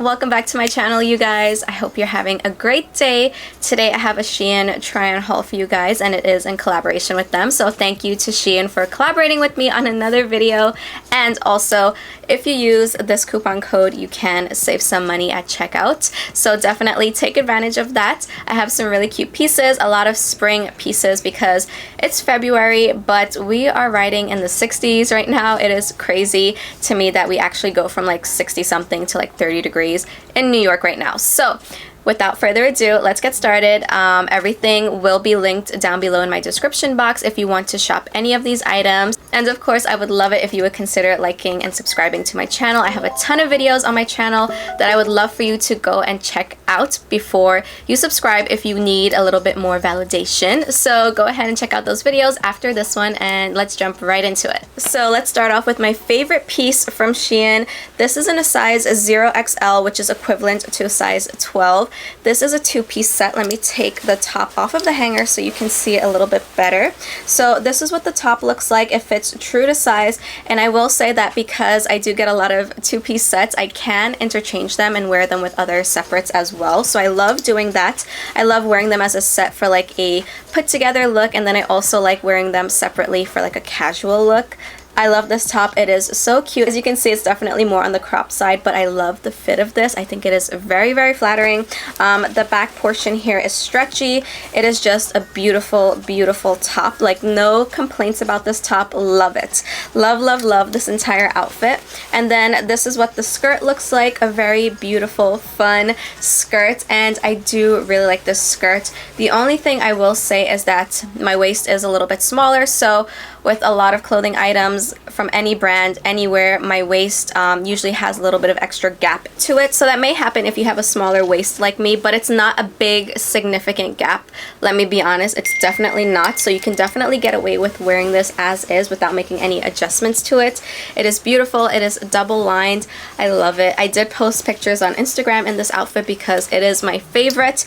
Welcome back to my channel, you guys. I hope you're having a great day. Today I have a Shein try-on haul for you guys, and it is in collaboration with them. So thank you to Shein for collaborating with me on another video. And also, if you use this coupon code, you can save some money at checkout. So definitely take advantage of that. I have some really cute pieces, a lot of spring pieces because it's February, but we are riding in the 60s right now. It is crazy to me that we actually go from like 60 something to like 30 degrees in New York right now. So without further ado, let's get started. Everything will be linked down below in my description box if you want to shop any of these items. And of course, I would love it if you would consider liking and subscribing to my channel. I have a ton of videos on my channel that I would love for you to go and check out before you subscribe if you need a little bit more validation. So go ahead and check out those videos after this one, and let's jump right into it. So let's start off with my favorite piece from Shein. This is in a size 0XL, which is equivalent to a size 12. This is a two-piece set. Let me take the top off of the hanger so you can see it a little bit better. So this is what the top looks like. It fits true to size, and I will say that because I do get a lot of two-piece sets, I can interchange them and wear them with other separates as well. So I love doing that. I love wearing them as a set for like a put-together look, and then I also like wearing them separately for like a casual look. I love this top. It is so cute. As you can see, it's definitely more on the crop side, but I love the fit of this. I think it is very, very flattering. The back portion here is stretchy. It is just a beautiful, beautiful top. Like, no complaints about this top. Love it. Love, love, love this entire outfit. And then this is what the skirt looks like. A very beautiful, fun skirt, and I do really like this skirt. The only thing I will say is that my waist is a little bit smaller, so with a lot of clothing items from any brand, anywhere, my waist usually has a little bit of extra gap to it. So that may happen if you have a smaller waist like me, but it's not a big, significant gap. Let me be honest, it's definitely not. So you can definitely get away with wearing this as is without making any adjustments to it. It is beautiful. It is double lined. I love it. I did post pictures on Instagram in this outfit because it is my favorite.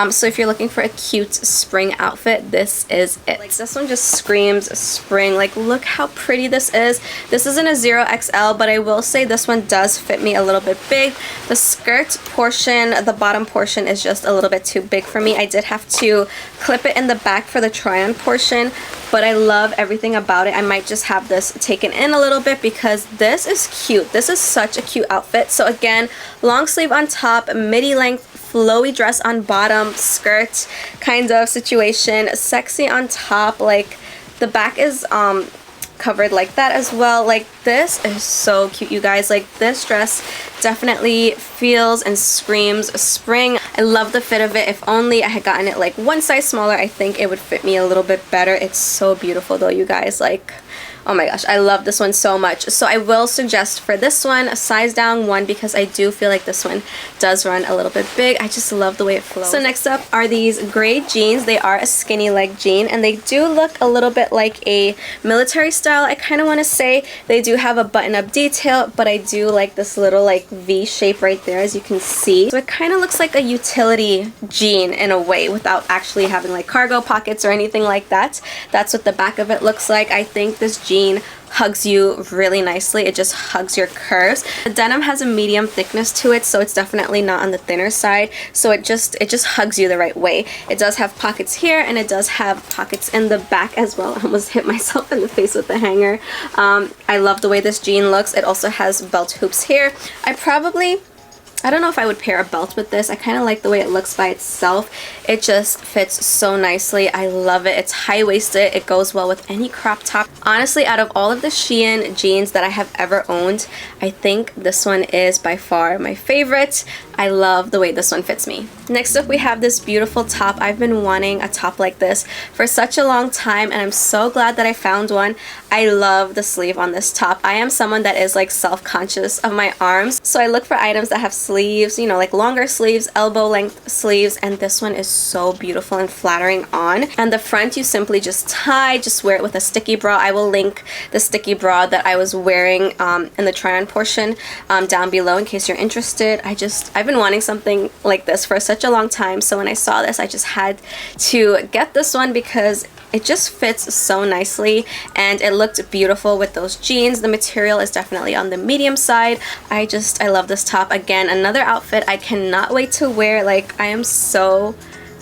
So if you're looking for a cute spring outfit, this is it. Like, this one just screams spring. Like, look how pretty this is. This isn't a 0XL, but I will say this one does fit me a little bit big. The skirt portion, the bottom portion, is just a little bit too big for me. I did have to clip it in the back for the try-on portion, but I love everything about it. I might just have this taken in a little bit because this is cute. This is such a cute outfit. So again, long sleeve on top, midi length flowy dress on bottom, skirt kind of situation, sexy on top. Like, the back is covered like that as well. Like, this is so cute, you guys. Like, this dress definitely feels and screams spring. I love the fit of it. If only I had gotten it like one size smaller, I think it would fit me a little bit better. It's so beautiful though, you guys. Like, oh my gosh, I love this one so much. So I will suggest for this one a size down one because I do feel like this one does run a little bit big. I just love the way it flows. So next up are these gray jeans. They are a skinny leg jean, and they do look a little bit like a military style, I kind of want to say. They do have a button-up detail, but I do like this little like V shape right there, as you can see. So it kind of looks like a utility jean in a way without actually having like cargo pockets or anything like that. That's what the back of it looks like. I think this jean hugs you really nicely. It just hugs your curves. The denim has a medium thickness to it, so it's definitely not on the thinner side. So it just hugs you the right way. It does have pockets here, and it does have pockets in the back as well. I almost hit myself in the face with the hanger. I love the way this jean looks. It also has belt hoops here. I don't know if I would pair a belt with this. I kind of like the way it looks by itself. It just fits so nicely. I love it. It's high-waisted. It goes well with any crop top. Honestly, out of all of the Shein jeans that I have ever owned, I think this one is by far my favorite. I love the way this one fits me. Next up, we have this beautiful top. I've been wanting a top like this for such a long time, and I'm so glad that I found one. I love the sleeve on this top. I am someone that is like self-conscious of my arms, so I look for items that have sleeves, you know, like longer sleeves, elbow length sleeves, and this one is so beautiful and flattering on. And the front, you simply just tie, just wear it with a sticky bra. I will link the sticky bra that I was wearing in the try-on portion down below in case you're interested. I've been wanting something like this for such a long time, so when I saw this, I just had to get this one because it just fits so nicely, and it looked beautiful with those jeans. The material is definitely on the medium side. I love this top. Again, another outfit I cannot wait to wear. Like, I am so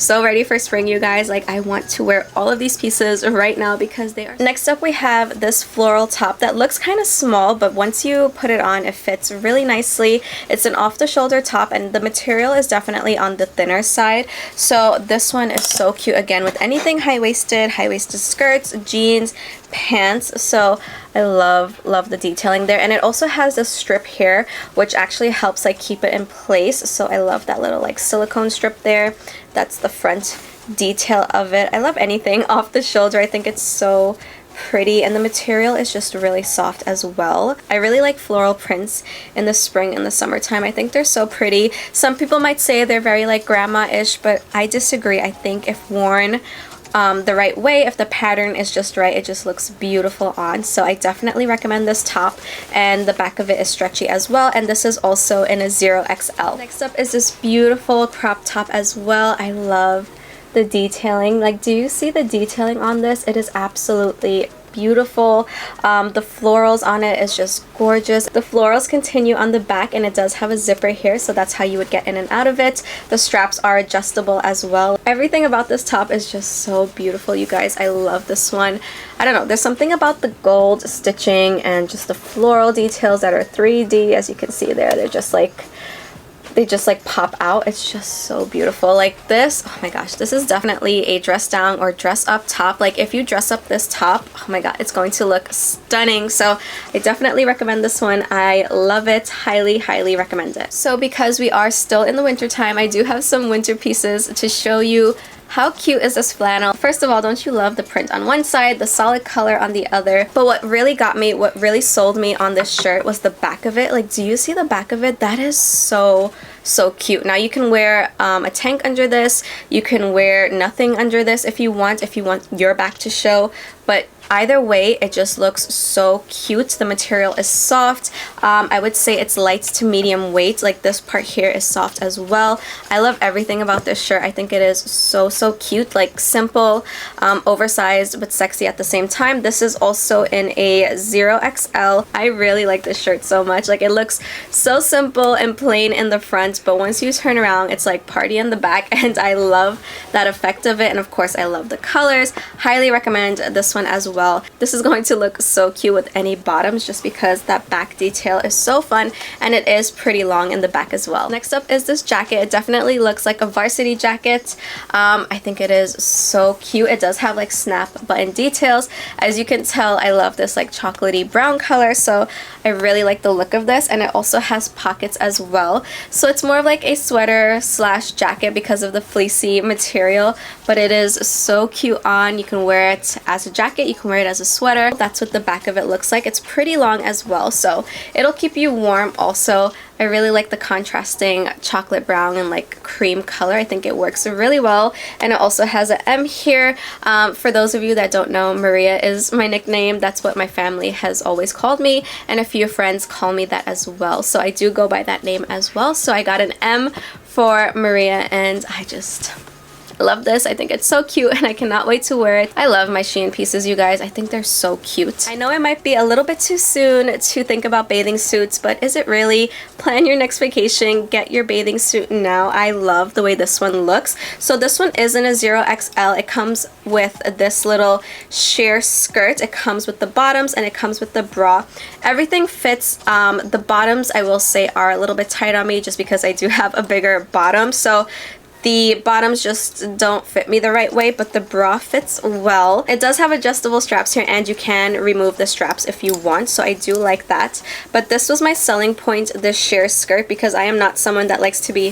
ready for spring, you guys. Like, I want to wear all of these pieces right now because they are. Next up, we have this floral top that looks kind of small, but once you put it on, it fits really nicely. It's an off-the-shoulder top, and the material is definitely on the thinner side. So this one is so cute. Again, with anything high-waisted skirts, jeans, pants. So I love the detailing there, and it also has a strip here which actually helps like keep it in place. So I love that little like silicone strip there. That's the front detail of it. I love anything off the shoulder. I think it's so pretty, and the material is just really soft as well. I really like floral prints in the spring and the summertime. I think they're so pretty. Some people might say they're very like grandma-ish, but I disagree. I think if worn the right way, if the pattern is just right, it just looks beautiful on. So I definitely recommend this top, and the back of it is stretchy as well, and this is also in a 0XL. Next up is this beautiful crop top as well. I love the detailing. Like, do you see the detailing on this? It is absolutely beautiful. The florals on it is just gorgeous. The florals continue on the back, and it does have a zipper here, so that's how you would get in and out of it. The straps are adjustable as well. Everything about this top is just so beautiful, you guys. I love this one. I don't know, there's something about the gold stitching and just the floral details that are 3D, as you can see there. They're just like, they just like pop out. It's just so beautiful. Like this, oh my gosh, this is definitely a dress down or dress up top. Like if you dress up this top, oh my god, it's going to look stunning. So I definitely recommend this one. I love it. Highly recommend it. So because we are still in the winter time, I do have some winter pieces to show you. How cute is this flannel? First of all, don't you love the print on one side, the solid color on the other? But what really got me, what really sold me on this shirt was the back of it. Like, do you see the back of it? That is so cute. Now you can wear a tank under this. You can wear nothing under this if you want your back to show. But either way, it just looks so cute. The material is soft. I would say it's light to medium weight. Like this part here is soft as well. I love everything about this shirt. I think it is so cute. Like simple, oversized, but sexy at the same time. This is also in a 0XL. I really like this shirt so much. Like it looks so simple and plain in the front, but once you turn around, it's like party in the back, and I love that effect of it. And of course, I love the colors. Highly recommend this one as well. This is going to look so cute with any bottoms just because that back detail is so fun, and it is pretty long in the back as well. Next up is this jacket. It definitely looks like a varsity jacket. I think it is so cute. It does have like snap button details. As you can tell, I love this like chocolatey brown color, so I really like the look of this, and it also has pockets as well. So it's more of like a sweater slash jacket because of the fleecy material, but it is so cute on. You can wear it as a jacket, you can wear it as a sweater. That's what the back of it looks like. It's pretty long as well, so it'll keep you warm also. I really like the contrasting chocolate brown and like cream color. I think it works really well, and it also has an M here. For those of you that don't know, Maria is my nickname. That's what my family has always called me, and a few friends call me that as well, so I do go by that name as well. So I got an M for Maria, and I just love this. I think it's so cute, and I cannot wait to wear it. I love my Shein pieces, you guys. I think they're so cute. I know it might be a little bit too soon to think about bathing suits, but is it really? Plan your next vacation. Get your bathing suit now. I love the way this one looks. So this one is in a 0XL. It comes with this little sheer skirt. It comes with the bottoms, and it comes with the bra. Everything fits. The bottoms, I will say, are a little bit tight on me just because I do have a bigger bottom. So the bottoms just don't fit me the right way, but the bra fits well. It does have adjustable straps here, and you can remove the straps if you want, so I do like that. But this was my selling point, this sheer skirt, because I am not someone that likes to be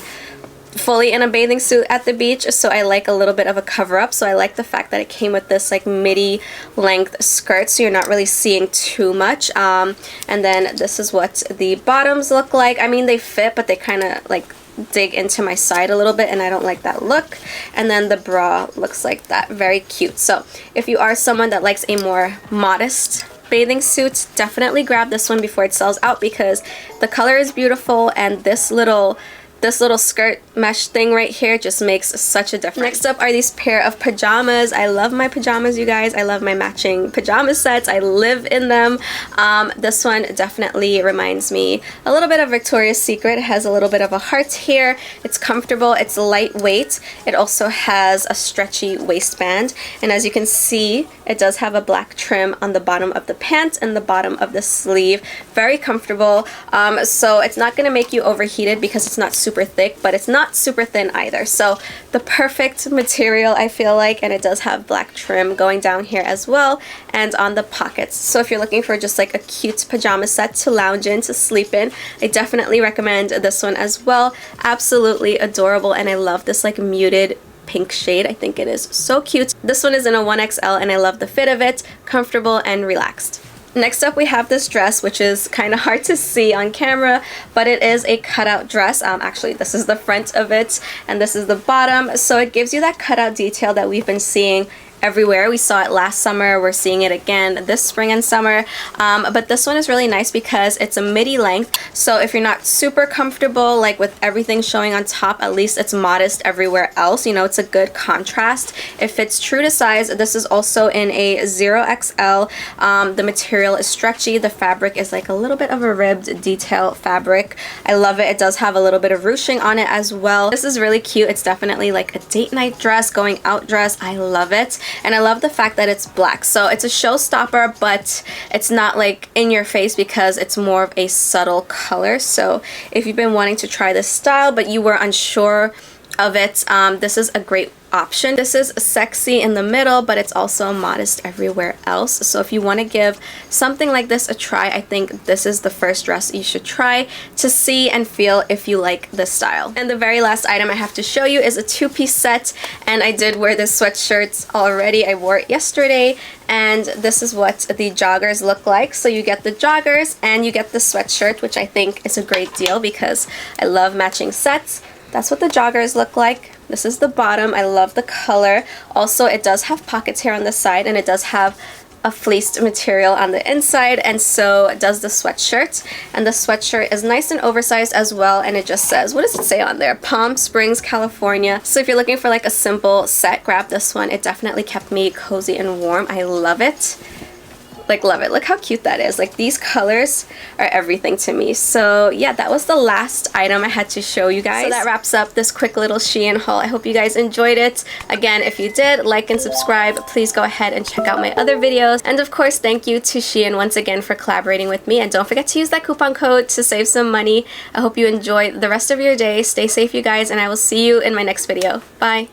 fully in a bathing suit at the beach, so I like a little bit of a cover-up. So I like the fact that it came with this like midi length skirt, so you're not really seeing too much. And then this is what the bottoms look like. I mean, they fit, but they kind of like dig into my side a little bit, and I don't like that look. And then the bra looks like that. Very cute. So if you are someone that likes a more modest bathing suit, definitely grab this one before it sells out, because the color is beautiful, and this little this little skirt mesh thing right here just makes such a difference. Next up are these pair of pajamas. I love my pajamas, you guys. I love my matching pajama sets. I live in them. This one definitely reminds me a little bit of Victoria's Secret. It has a little bit of a heart here. It's comfortable. It's lightweight. It also has a stretchy waistband. And as you can see, it does have a black trim on the bottom of the pant and the bottom of the sleeve. Very comfortable. So it's not going to make you overheated because it's not super thick, but it's not super thin either. So the perfect material, I feel like, and it does have black trim going down here as well and on the pockets. So if you're looking for just like a cute pajama set to lounge in, to sleep in, I definitely recommend this one as well. Absolutely adorable, and I love this like muted pink shade. I think it is so cute. This one is in a 1XL and I love the fit of it. Comfortable and relaxed. Next up we have this dress, which is kind of hard to see on camera, but it is a cutout dress. Actually, this is the front of it and this is the bottom, so it gives you that cutout detail that we've been seeing everywhere. We saw it last summer, we're seeing it again this spring and summer, but this one is really nice because it's a midi length, so if you're not super comfortable like with everything showing on top, at least it's modest everywhere else. You know, it's a good contrast. It fits true to size. This is also in a 0XL. The material is stretchy. The fabric is like a little bit of a ribbed detail fabric. I love it. It does have a little bit of ruching on it as well. This is really cute. It's definitely like a date night dress, going out dress. I love it. And I love the fact that it's black. So it's a showstopper, but it's not like in your face because it's more of a subtle color. So if you've been wanting to try this style but you were unsure of it, this is a great option. This is sexy in the middle, but it's also modest everywhere else. So if you want to give something like this a try, I think this is the first dress you should try to see and feel if you like this style. And the very last item I have to show you is a two-piece set, and I did wear this sweatshirt already. I wore it yesterday, and this is what the joggers look like. So you get the joggers and you get the sweatshirt, which I think is a great deal because I love matching sets. That's what the joggers look like. This is the bottom. I love the color. Also, it does have pockets here on the side, and it does have a fleeced material on the inside, and so does the sweatshirt. And the sweatshirt is nice and oversized as well, and it just says, what does it say on there? Palm Springs, California. So if you're looking for like a simple set, grab this one. It definitely kept me cozy and warm. I love it. Like, love it. Look how cute that is. Like, these colors are everything to me. So yeah, that was the last item I had to show you guys. So that wraps up this quick little Shein haul. I hope you guys enjoyed it. Again, if you did, like and subscribe. Please go ahead and check out my other videos. And of course, thank you to Shein once again for collaborating with me. And don't forget to use that coupon code to save some money. I hope you enjoy the rest of your day. Stay safe, you guys, and I will see you in my next video. Bye.